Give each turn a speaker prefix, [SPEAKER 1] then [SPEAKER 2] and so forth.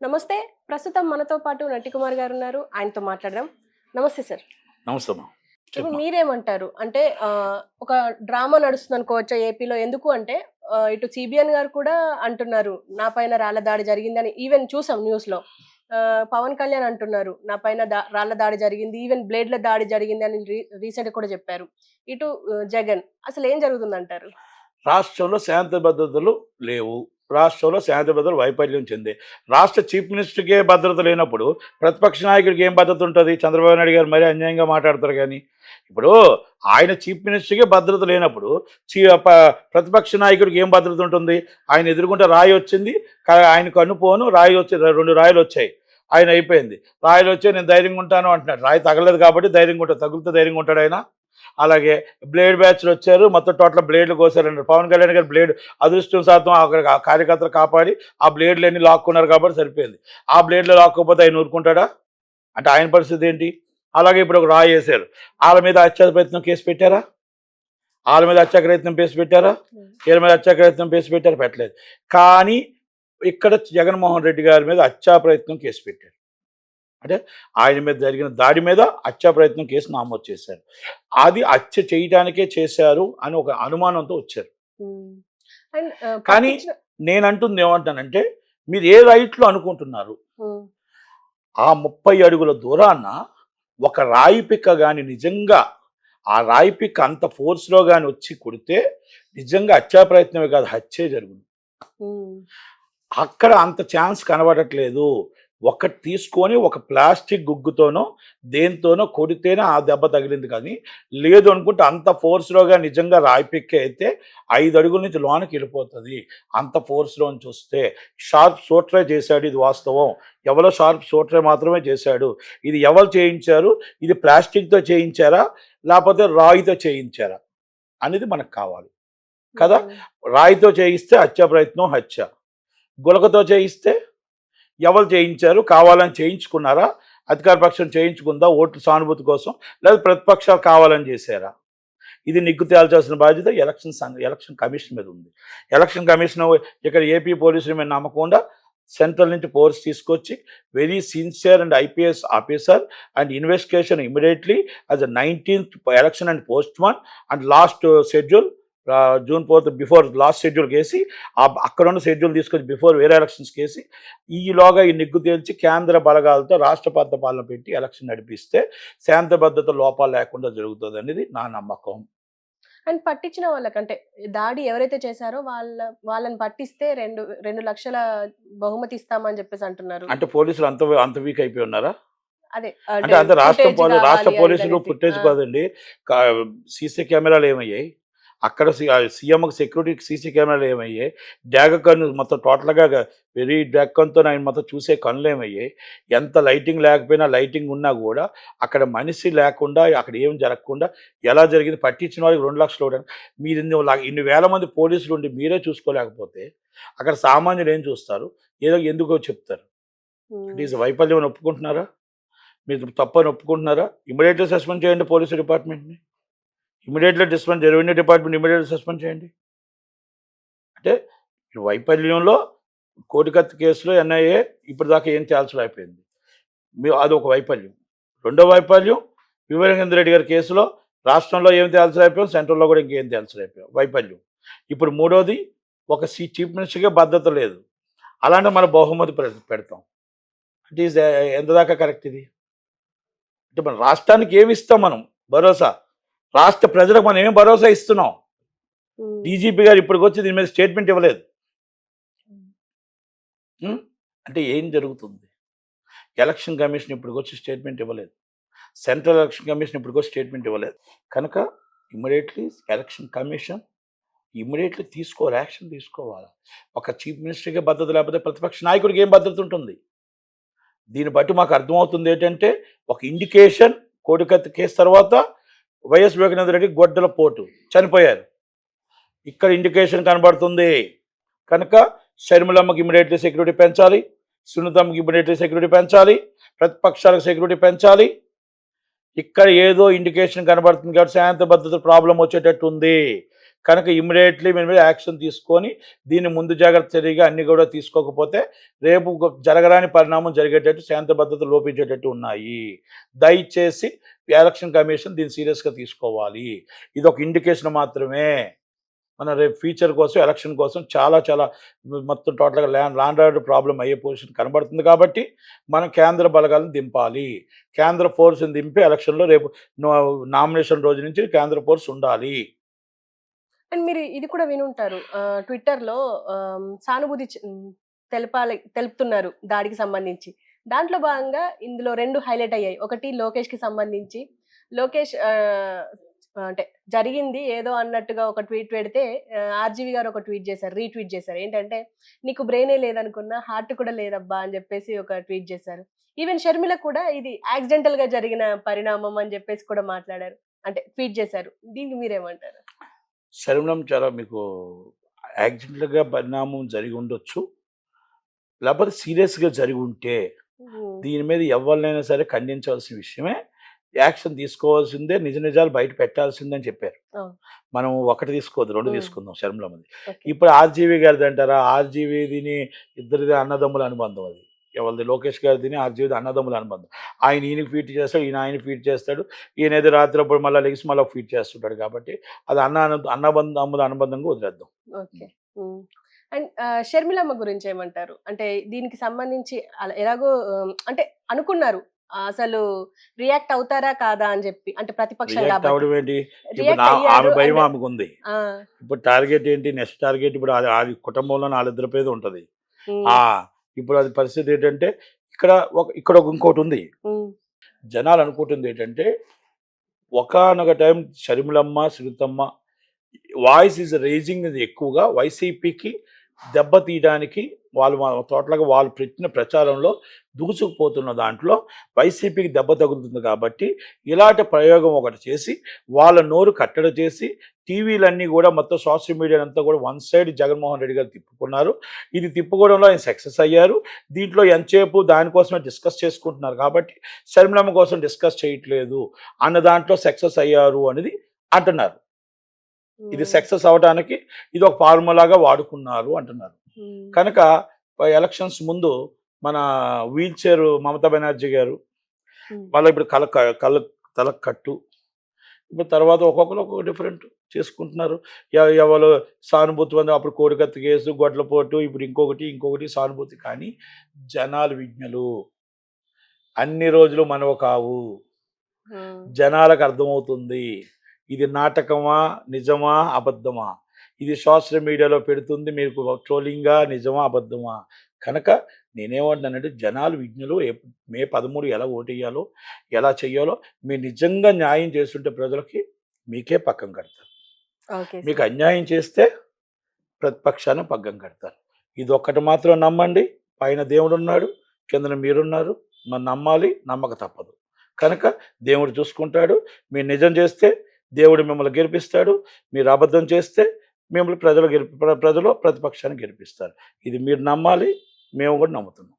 [SPEAKER 1] నమస్తే. ప్రస్తుతం మనతో పాటు నటికుమార్ గారున్నారు. ఆయనతో మాట్లాడదాం. నమస్తే సార్.
[SPEAKER 2] నమస్తే అమ్మా.
[SPEAKER 1] ఇప్పుడు
[SPEAKER 2] చెప్పమ్మా.
[SPEAKER 1] మీరేమంటారు? అంటే ఒక డ్రామా నడుస్తుందనుకోవచ్చా ఏపీలో? ఎందుకు అంటే ఇటు సీబీఎన్ గారు కూడా అంటున్నారు. నా పైన రాళ్ల దాడి జరిగిందని. ఈవెన్ చూసాం న్యూస్‌లో. పవన్ కళ్యాణ్ అంటున్నారు. నా పైన రాళ్ల దాడి జరిగింది. ఈవెన్ బ్లేడ్‌ల దాడి జరిగిందని రీసెంట్‌గా కూడా చెప్పారు. ఇటు జగన్. అసలేం జరుగుతుందంటారు?
[SPEAKER 2] రాష్ట్రంలో శాంతి భద్రతలు లేవు. రాష్ట్రంలో శాంతి భద్రతలు వైఫల్యం చెందాయి. రాష్ట్ర చీఫ్ మినిస్టర్‌కే భద్రత లేనప్పుడు ప్రతిపక్ష నాయకుడికి ఏం భద్రత ఉంటది? చంద్రబాబు నాయుడు గారు మరీ అన్యాయంగా మాట్లాడతారు గానీ. ఇప్పుడు ఆయన చీఫ్ మినిస్టర్‌కే భద్రత లేనప్పుడు చీ ప ప్రతిపక్ష నాయకుడికి ఏం భద్రత ఉంటుంది? ఆయన ఎదురుగుండా రాయి వచ్చింది. ఆయన కన్నుపోను రాయి వచ్చి 2 రాయిలొచ్చాయి. ఆయన అయిపోయింది. రాయిలొచ్చాయి నేను ధైర్యంగా ఉంటాను అంటున్నాడు. రాయి తగలలేదు కాబట్టి ధైర్యంగా ఉంటాడు. తగిలితే ధైర్యంగా ఉంటాడు ఆయన. అలాగే బ్లేడ్ బ్యాచ్లు వచ్చారు, మొత్తం టోటల్ బ్లేడ్లు కోసారండి. పవన్ కళ్యాణ్ గారు బ్లేడ్ అదృష్టం శాతం అక్కడ కార్యకర్తలు కాపాడి ఆ బ్లేడ్లన్నీ లాక్కున్నారు కాబట్టి సరిపోయింది. ఆ బ్లేడ్లు లాక్కోకపోతే ఆయన ఊరుకుంటాడా? అంటే ఆయన పరిస్థితి ఏంటి? అలాగే ఇప్పుడు ఒక రాయి వేశారు. వాళ్ళ మీద హత్యా ప్రయత్నం కేసు పెట్టారా? వాళ్ళ మీద హత్యా ప్రయత్నం కేసు పెట్టారా? వీళ్ళ మీద హత్యా ప్రయత్నం కేసు పెట్టారా? పెట్టలేదు. కానీ ఇక్కడ జగన్మోహన్ రెడ్డి గారి మీద హత్యా ప్రయత్నం కేసు పెట్టారు. అంటే ఆయన మీద జరిగిన దాడి మీద హత్యా ప్రయత్నం కేసు నమోదు చేశారు. అది హత్య చేయడానికే చేశారు అని ఒక అనుమానంతో వచ్చారు.
[SPEAKER 1] అండ్
[SPEAKER 2] కానీ నేనంటుంది ఏమంటానంటే, మీరు ఏ రైట్లో అనుకుంటున్నారు? ఆ 30 అడుగుల దూరాన ఒక రాయి పిక్క కానీ నిజంగా ఆ రాయి పిక్క అంత ఫోర్స్లో కానీ వచ్చి కొడితే నిజంగా హత్యా ప్రయత్నమే కాదు, హత్యే జరుగుతుంది. అక్కడ అంత ఛాన్స్ కనబడట్లేదు. ఒకటి తీసుకొని ఒక ప్లాస్టిక్ గుగ్గుతోనో దేనితోనో కొడితేనే ఆ దెబ్బ తగిలింది. కానీ లేదు అనుకుంటే అంత ఫోర్స్లోగా నిజంగా రాయి పిక్క అయితే 5 అడుగుల నుంచి లోనికి వెళ్ళిపోతుంది. అంత ఫోర్స్లో నుంచి వస్తే షార్ప్ సూట్రే చేశాడు, ఇది వాస్తవం. ఎవరో షార్ప్ సూట్రే మాత్రమే చేశాడు. ఇది ఎవరు చేయించారు? ఇది ప్లాస్టిక్తో చేయించారా లేకపోతే రాయితో చేయించారా అనేది మనకు కావాలి కదా. రాయితో చేయిస్తే హత్యా ప్రయత్నం హత్య, గులకతో చేయిస్తే ఎవరు చేయించారు? కావాలని చేయించుకున్నారా? అధికార పక్షం చేయించుకుందా ఓట్లు సానుభూతి కోసం, లేదా ప్రతిపక్షాలు కావాలని చేశారా? ఇది నిగ్గు తేల్చాల్సిన బాధ్యత ఎలక్షన్ కమిషన్ మీద ఉంది. ఎలక్షన్ కమిషన్ ఇక్కడ ఏపీ పోలీసుల మీద నమ్మకుండా సెంట్రల్ నుంచి ఫోర్స్ తీసుకొచ్చి very sincere and IPS officer and investigation immediately as 19th election and postpone and last schedule June 4th before last schedule కేసి అక్కడ ఉన్న షెడ్యూల్ తీసుకొచ్చి బిఫోర్ వేరే ఎలక్షన్స్ కేసి ఈలోగా ఈ నిగ్గు తేల్చి కేంద్ర బలగాలతో రాష్ట్రపతి పాలన పెట్టి ఎలక్షన్ నడిపిస్తే శాంతి భద్రత లోపాలు లేకుండా జరుగుతుంది అనేది నా నమ్మకం.
[SPEAKER 1] అండ్ పట్టించిన వాళ్ళకంటే దాడి ఎవరైతే చేశారో వాళ్ళని పట్టిస్తే 2 లక్షల బహుమతి ఇస్తామని చెప్పేసి అంటున్నారు.
[SPEAKER 2] అంటే పోలీసులు అంత వీక్ అయిపోయి ఉన్నారా?
[SPEAKER 1] అదే
[SPEAKER 2] అంటే అంత రాష్ట్ర పోలీసులు ఫుటేజ్ కాదండి. సీసీ కెమెరాలు ఏమయ్యాయి? అక్కడ సీఎంకి సెక్యూరిటీకి సీసీ కెమెరాలు ఏమయ్యాయి? డ్యాగ కన్ను మొత్తం టోటల్గా వెరీ డ్యాగ్ కన్నుతో ఆయన మొత్తం చూసే కన్నులు ఏమయ్యాయి? ఎంత లైటింగ్ లేకపోయినా లైటింగ్ ఉన్నా కూడా అక్కడ మనిషి లేకుండా అక్కడ ఏం జరగకుండా ఎలా జరిగింది? పట్టించిన వాళ్ళకి 2 లక్షలు ఇవ్వడానికి మీరు ఇన్ని వేల మంది పోలీసులు ఉండి మీరే చూసుకోలేకపోతే అక్కడ సామాన్యులు ఏం చూస్తారు? ఎందుకో చెప్తారు. అంటే ఇది వైఫల్యం ఒప్పుకుంటున్నారా? మీరు తప్పని ఒప్పుకుంటున్నారా? ఇమీడియట్గా సస్పెండ్ చేయండి పోలీసు డిపార్ట్మెంట్ని. ఇమీడియట్గా రెవెన్యూ డిపార్ట్మెంట్ ఇమీడియట్గా సస్పెండ్ చేయండి. అంటే ఈ వైఫల్యంలో కోటికత్తి కేసులో ఎన్ఐఏ ఇప్పటిదాకా ఏం తేల్చలేకపోయింది. అదొక వైఫల్యం. రెండో వైఫల్యం వివేకానంద రెడ్డి గారి కేసులో రాష్ట్రంలో ఏం తేల్చలేకపోయాం, సెంట్రల్లో కూడా ఇంకేం తేల్చలేకపోయాం, వైఫల్యం. ఇప్పుడు మూడోది ఒక చీఫ్ మినిస్టర్గా భద్రత లేదు. అలాంటి మన బహుమతి పెడతాం అంటే ఎంత దాకా కరెక్ట్ ఇది? అంటే మన రాష్ట్రానికి ఏమి ఇస్తాం మనం భరోసా? రాష్ట్ర ప్రజలకు మనం ఏం భరోసా ఇస్తున్నాం? డీజీపీ గారు ఇప్పటికి వచ్చి దీని మీద స్టేట్మెంట్ ఇవ్వలేదు. అంటే ఏం జరుగుతుంది? ఎలక్షన్ కమిషన్ ఇప్పటికి వచ్చి స్టేట్మెంట్ ఇవ్వలేదు. సెంట్రల్ ఎలక్షన్ కమిషన్ ఇప్పటికి వచ్చి స్టేట్మెంట్ ఇవ్వలేదు. కనుక immediately election commission immediately action తీసుకోవాలి. ఒక చీఫ్ మినిస్టర్కి భద్రత లేకపోతే ప్రతిపక్ష నాయకుడికి ఏం భద్రత ఉంటుంది? దీన్ని బట్టి మాకు అర్థమవుతుంది ఏంటంటే ఒక ఇండికేషన్ కోడికత్తి కేసు తర్వాత వైఎస్ వివేకానంద రెడ్డి గొడ్డల పోటు చనిపోయారు. ఇక్కడ ఇండికేషన్ కనబడుతుంది. కనుక షర్మిలమ్మకి ఇమ్మీడియట్లీ సెక్యూరిటీ పెంచాలి, సునీతమ్మకి ఇమ్మీడియట్లీ సెక్యూరిటీ పెంచాలి, ప్రతిపక్షాలకు సెక్యూరిటీ పెంచాలి. ఇక్కడ ఏదో ఇండికేషన్ కనబడుతుంది కాబట్టి శాంతి భద్రత ప్రాబ్లం వచ్చేటట్టు ఉంది. కనుక ఇమ్మీడియట్లీ మీ మీద యాక్షన్ తీసుకొని దీన్ని ముందు జాగ్రత్త చర్యగా అన్ని కూడా తీసుకోకపోతే రేపు జరగరాని పరిణామం జరిగేటట్టు శాంతి భద్రత లోపించేటట్టు ఉన్నాయి. దయచేసి ఎలక్షన్ కమిషన్ దీన్ని సీరియస్గా తీసుకోవాలి. ఇది ఒక ఇండికేషన్ మాత్రమే. మన రేపు ఫ్యూచర్ కోసం ఎలక్షన్ కోసం చాలా చాలా మొత్తం టోటల్గా ల్యాండ్ ఆర్డర్ ప్రాబ్లం అయ్యే పొజిషన్ కనబడుతుంది. కాబట్టి మనం కేంద్ర బలగాలను దింపాలి. కేంద్ర ఫోర్స్ని దింపి ఎలక్షన్లో రేపు నామినేషన్ రోజు నుంచి కేంద్ర ఫోర్స్ ఉండాలి.
[SPEAKER 1] అండ్ మీరు ఇది కూడా వినుంటారు, ట్విట్టర్లో సానుభూతి తెలుపుతున్నారు దాడికి సంబంధించి. దాంట్లో భాగంగా ఇందులో 2 హైలైట్ అయ్యాయి. ఒకటి లోకేష్కి సంబంధించి, లోకేష్ అంటే జరిగింది ఏదో అన్నట్టుగా ఒక ట్వీట్ పెడితే ఆర్జీవి గారు ఒక ట్వీట్ చేశారు, రీట్వీట్ చేశారు. ఏంటంటే నీకు బ్రెయినే లేదనుకున్నా హార్ట్ కూడా లేదబ్బా అని చెప్పేసి ఒక ట్వీట్ చేశారు. ఈవెన్ షర్మిల కూడా ఇది యాక్సిడెంటల్ గా జరిగిన పరిణామం అని చెప్పేసి కూడా మాట్లాడారు, అంటే ట్వీట్ చేశారు. దీనికి మీరేమంటారు?
[SPEAKER 2] శర్మలం చాలా మీకు యాక్సిడెంట్గా పరిణామం జరిగి ఉండొచ్చు, లేకపోతే సీరియస్గా జరిగి ఉంటే దీని మీద ఎవరినైనా సరే ఖండించవలసిన విషయమే. యాక్షన్ తీసుకోవాల్సిందే, నిజ నిజాలు బయట పెట్టాల్సిందని చెప్పారు. మనం ఒకటి తీసుకోవద్దు, 2 తీసుకుందాం శర్మలమ్మది. ఇప్పుడు ఆర్జీవి గారిది అంటారా? ఆర్జీవిదిని ఇద్దరిది అన్నదమ్ముల అనుబంధం. అది ఎవరిది? లోకేష్ గారిదిని ఆర్జీవిది అన్నదమ్ముల అనుబంధం. ఆయన ఈయనకి ఫీట్ చేస్తాడు, ఈయన ఆయన ఫీట్ చేస్తాడు. ఈయన ఏదో రాత్రి అప్పుడు మళ్ళీ లెగిసి మళ్ళీ ఫీట్ చేస్తుంటాడు. కాబట్టి అది అన్నదమ్ముల అనుబంధంగా వదిలేద్దాం.
[SPEAKER 1] ఓకే. అండ్ షర్మిలమ్మ గురించి ఏమంటారు? అంటే దీనికి సంబంధించి ఎలాగో అంటే అనుకున్నారు అసలు రియాక్ట్ అవుతారా కాదా అని చెప్పి, అంటే ప్రతిపక్షం
[SPEAKER 2] అవడం ఏంటి? ఇప్పుడు ఆమె భయం ఆమెకు ఉంది. ఇప్పుడు టార్గెట్ ఏంటి? నెక్స్ట్ టార్గెట్ ఇప్పుడు అది కుటుంబంలో 4 పేద ఉంటది. ఇప్పుడు అది పరిస్థితి ఏంటంటే ఇక్కడ ఇంకోటి ఉంది. జనాలు అనుకుంటుంది ఏంటంటే ఒకనొక టైం షర్మిలమ్మ సునీతమ్మ వాయిస్ ఈజ్ రేజింగ్ ఎక్కువగా వైసీపీకి దెబ్బ తీయడానికి వాళ్ళు పెట్టిన ప్రచారంలో దూసుకుపోతున్న దాంట్లో వైసీపీకి దెబ్బ తగులుతుంది. కాబట్టి ఇలాంటి ప్రయోగం ఒకటి చేసి వాళ్ళ నోరు కట్టడి చేసి టీవీలన్నీ కూడా మొత్తం సోషల్ మీడియా అంతా కూడా వన్ సైడ్ జగన్మోహన్ రెడ్డి గారు తిప్పుకున్నారు. ఇది తిప్పుకోవడంలో ఆయన సక్సెస్ అయ్యారు. దీంట్లో ఎంతసేపు దానికోసమే డిస్కస్ చేసుకుంటున్నారు. కాబట్టి షర్మిలమ్మ కోసం డిస్కస్ చేయట్లేదు అన్న దాంట్లో సక్సెస్ అయ్యారు అనేది అంటున్నారు. ఇది సక్సెస్ అవడానికి ఇది ఒక ఫార్ములాగా వాడుకున్నారు అంటున్నారు. కనుక ఎలక్షన్స్ ముందు మన వీల్ చైర్ మమతా బెనర్జీ గారు మళ్ళీ ఇప్పుడు తల కట్టు, ఇప్పుడు తర్వాత ఒక్కొక్కరు ఒక్కొక్క డిఫరెంట్ చేసుకుంటున్నారు. ఎవరు సానుభూతి పొంది అప్పుడు కోడికత్తి కేసు, గొడ్లపోటు, ఇప్పుడు ఇంకొకటి సానుభూతి. కానీ జనాలు విజ్ఞులు, అన్ని రోజులు మనవ కావు. జనాలకు అర్థమవుతుంది ఇది నాటకమా నిజమా అబద్ధమా. ఇది సోషల్ మీడియాలో పెడుతుంది మీకు ట్రోలింగా నిజమా అబద్ధమా. కనుక నేనేమంటున్నానంటే జనాలు విజ్ఞులు. మే 13 ఎలా ఓటేయాలో ఎలా చెయ్యాలో మీరు నిజంగా న్యాయం చేస్తుంటే ప్రజలకి మీకే పక్కం కడతారు. మీకు అన్యాయం చేస్తే ప్రతిపక్షాన్ని పక్కం కడతారు. ఇది ఒక్కటి మాత్రం నమ్మండి, పైన దేవుడు ఉన్నాడు, కిందన మీరున్నారు. మనం నమ్మాలి, నమ్మక తప్పదు. కనుక దేవుడు చూసుకుంటాడు. మీరు నిజం చేస్తే దేవుడు మిమ్మల్ని గెలిపిస్తాడు, మీరు అబద్ధం చేస్తే మిమ్మల్ని ప్రజలు ప్రతిపక్షాన్ని గెలిపిస్తారు. ఇది మీరు నమ్మాలి, మేము కూడా నమ్ముతున్నాం.